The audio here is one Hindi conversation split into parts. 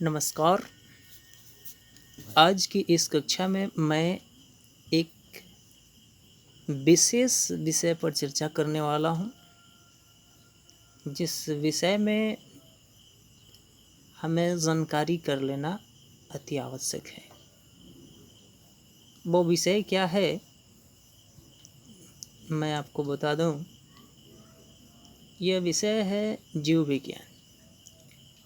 नमस्कार। आज की इस कक्षा में मैं एक विशेष विषय पर चर्चा करने वाला हूँ, जिस विषय में हमें जानकारी कर लेना अति आवश्यक है। वो विषय क्या है, मैं आपको बता दूँ। यह विषय है जीव विज्ञान।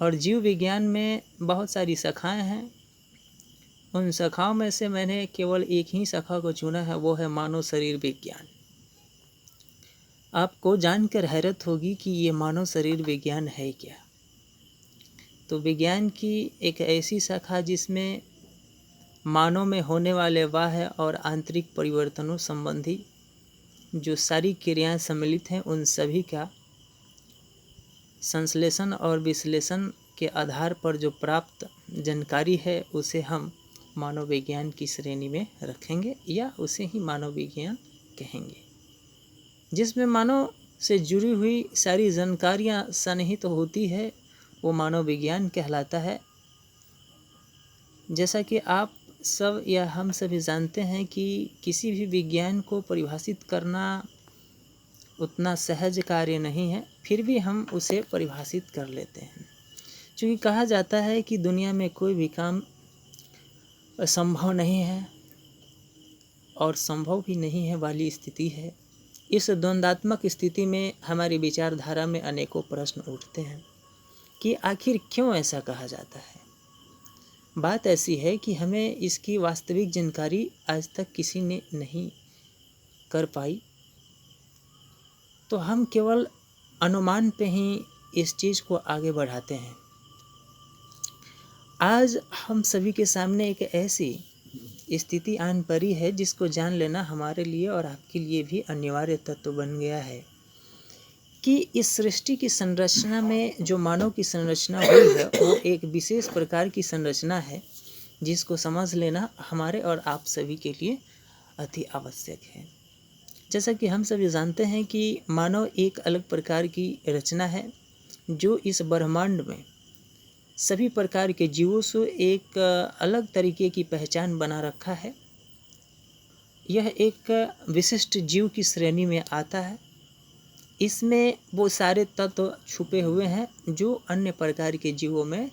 और जीव विज्ञान में बहुत सारी शाखाएँ हैं। उन शाखाओं में से मैंने केवल एक ही शाखा को चुना है, वो है मानव शरीर विज्ञान। आपको जानकर हैरत होगी कि ये मानव शरीर विज्ञान है क्या। तो विज्ञान की एक ऐसी शाखा जिसमें मानव में होने वाले बाह्य और आंतरिक परिवर्तनों संबंधी जो सारी क्रियाएं सम्मिलित हैं, उन सभी का संश्लेषण और विश्लेषण के आधार पर जो प्राप्त जानकारी है, उसे हम मानव विज्ञान की श्रेणी में रखेंगे या उसे ही मानव विज्ञान कहेंगे। जिसमें मानव से जुड़ी हुई सारी जानकारियाँ सन्निहित होती है, वो मानव विज्ञान कहलाता है। जैसा कि आप सब या हम सभी जानते हैं कि किसी भी विज्ञान को परिभाषित करना उतना सहज कार्य नहीं है, फिर भी हम उसे परिभाषित कर लेते हैं। क्योंकि कहा जाता है कि दुनिया में कोई भी काम असंभव नहीं है और संभव भी नहीं है वाली स्थिति है। इस द्वंद्वात्मक स्थिति में हमारी विचारधारा में अनेकों प्रश्न उठते हैं कि आखिर क्यों ऐसा कहा जाता है। बात ऐसी है कि हमें इसकी वास्तविक जानकारी आज तक किसी ने नहीं कर पाई, तो हम केवल अनुमान पे ही इस चीज़ को आगे बढ़ाते हैं। आज हम सभी के सामने एक ऐसी स्थिति आन पड़ी है जिसको जान लेना हमारे लिए और आपके लिए भी अनिवार्य तत्व बन गया है कि इस सृष्टि की संरचना में जो मानव की संरचना हुई है, वो एक विशेष प्रकार की संरचना है जिसको समझ लेना हमारे और आप सभी के लिए अति आवश्यक है। जैसा कि हम सभी जानते हैं कि मानव एक अलग प्रकार की रचना है जो इस ब्रह्मांड में सभी प्रकार के जीवों से एक अलग तरीके की पहचान बना रखा है। यह एक विशिष्ट जीव की श्रेणी में आता है। इसमें वो सारे तत्व छुपे हुए हैं जो अन्य प्रकार के जीवों में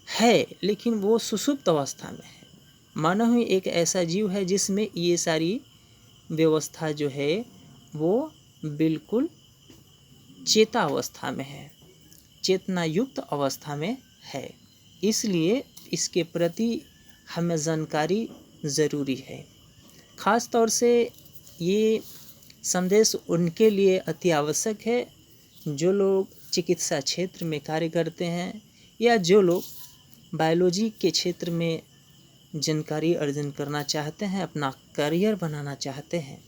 है, लेकिन वो सुषुप्त अवस्था में है। मानव ही एक ऐसा जीव है जिसमें ये सारी व्यवस्था जो है वो बिल्कुल चेता अवस्था में है, चेतना युक्त अवस्था में है। इसलिए इसके प्रति हमें जानकारी ज़रूरी है। ख़ास तौर से ये संदेश उनके लिए अति आवश्यक है जो लोग चिकित्सा क्षेत्र में कार्य करते हैं या जो लोग बायोलॉजी के क्षेत्र में जानकारी अर्जन करना चाहते हैं, अपना करियर बनाना चाहते हैं,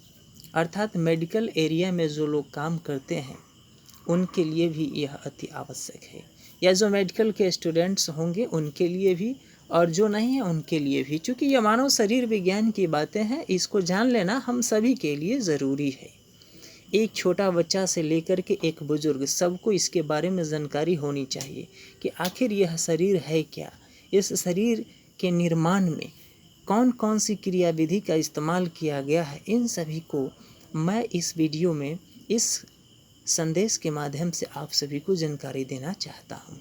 अर्थात मेडिकल एरिया में जो लोग काम करते हैं, उनके लिए भी यह अति आवश्यक है। या जो मेडिकल के स्टूडेंट्स होंगे उनके लिए भी, और जो नहीं है उनके लिए भी। चूँकि यह मानव शरीर विज्ञान की बातें हैं, इसको जान लेना हम सभी के लिए ज़रूरी है। एक छोटा बच्चा से लेकर के एक बुजुर्ग, सबको इसके बारे में जानकारी होनी चाहिए कि आखिर यह शरीर है क्या, इस शरीर के निर्माण में कौन कौन सी क्रियाविधि का इस्तेमाल किया गया है। इन सभी को मैं इस वीडियो में इस संदेश के माध्यम से आप सभी को जानकारी देना चाहता हूँ।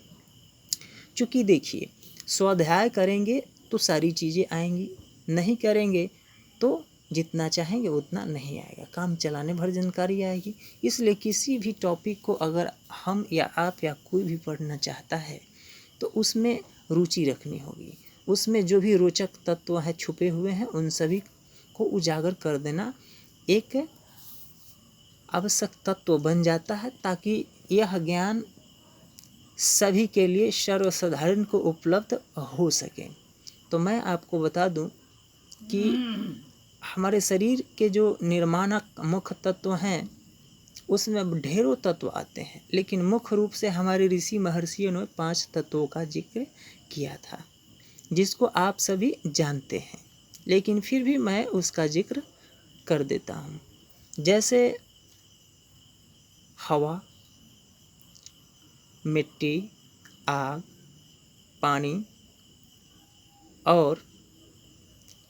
चूँकि देखिए, स्वाध्याय करेंगे तो सारी चीज़ें आएंगी, नहीं करेंगे तो जितना चाहेंगे उतना नहीं आएगा, काम चलाने भर जानकारी आएगी। इसलिए किसी भी टॉपिक को अगर हम या आप या कोई भी पढ़ना चाहता है तो उसमें रुचि रखनी होगी। उसमें जो भी रोचक तत्व हैं, छुपे हुए हैं, उन सभी को उजागर कर देना एक आवश्यक तत्व बन जाता है, ताकि यह ज्ञान सभी के लिए सर्वसाधारण को उपलब्ध हो सके। तो मैं आपको बता दूं कि हमारे शरीर के जो निर्माणक मुख्य तत्व हैं उसमें ढेरों तत्व आते हैं, लेकिन मुख्य रूप से हमारे ऋषि महर्षियों ने 5 तत्वों का जिक्र किया था, जिसको आप सभी जानते हैं, लेकिन फिर भी मैं उसका जिक्र कर देता हूँ। जैसे हवा, मिट्टी, आग, पानी और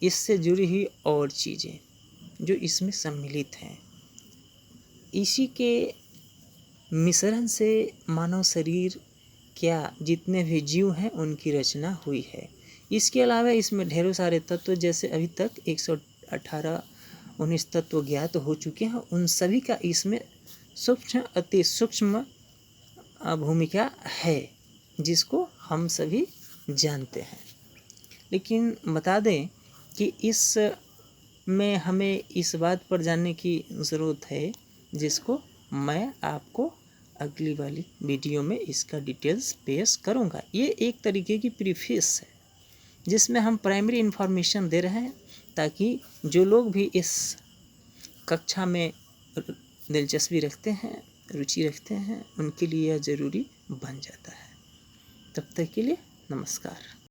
इससे जुड़ी हुई और चीज़ें जो इसमें सम्मिलित हैं, इसी के मिश्रण से मानव शरीर क्या जितने भी जीव हैं उनकी रचना हुई है। इसके अलावा इसमें ढेरों सारे तत्व, जैसे अभी तक 118-19 तत्व ज्ञात हो चुके हैं, उन सभी का इसमें सूक्ष्म अति सूक्ष्म भूमिका है जिसको हम सभी जानते हैं। लेकिन बता दें कि इस में हमें इस बात पर जानने की ज़रूरत है जिसको मैं आपको अगली वाली वीडियो में इसका डिटेल्स पेश करूंगा। ये एक तरीके की प्रीफेस है जिसमें हम प्राइमरी इन्फॉर्मेशन दे रहे हैं ताकि जो लोग भी इस कक्षा में दिलचस्पी रखते हैं, रुचि रखते हैं, उनके लिए यह ज़रूरी बन जाता है। तब तक के लिए नमस्कार।